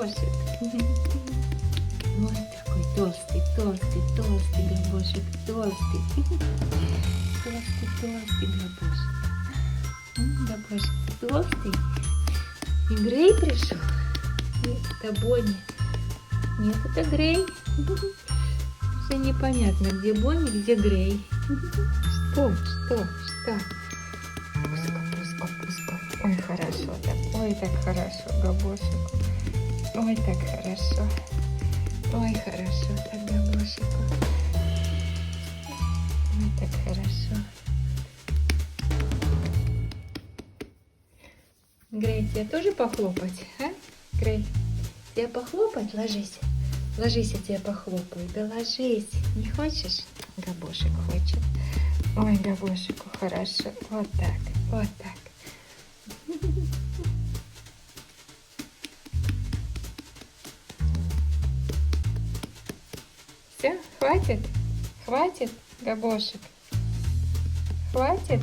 Габошек. Вот такой толстый, толстый, толстый Габошек, толстый. Толстый, толстый Габошек. Габошек, ты толстый. И Грей пришел. Нет, это Бонни. Нет, это Грей. Уже непонятно, где Бонни, где Грей. Что? Пуска. Ой, хорошо так. Ой, так хорошо, Габошек. Ой, так хорошо. Ой, хорошо так, Габошеку. Ой, так хорошо. Грей, тебе тоже похлопать, а? Грей, тебе похлопать? Ложись. Ложись, я тебя похлопаю. Да ложись. Не хочешь? Габошек хочет. Ой, Габошеку хорошо. Вот так, вот так. Все, хватит? Хватит, Габошек? Хватит?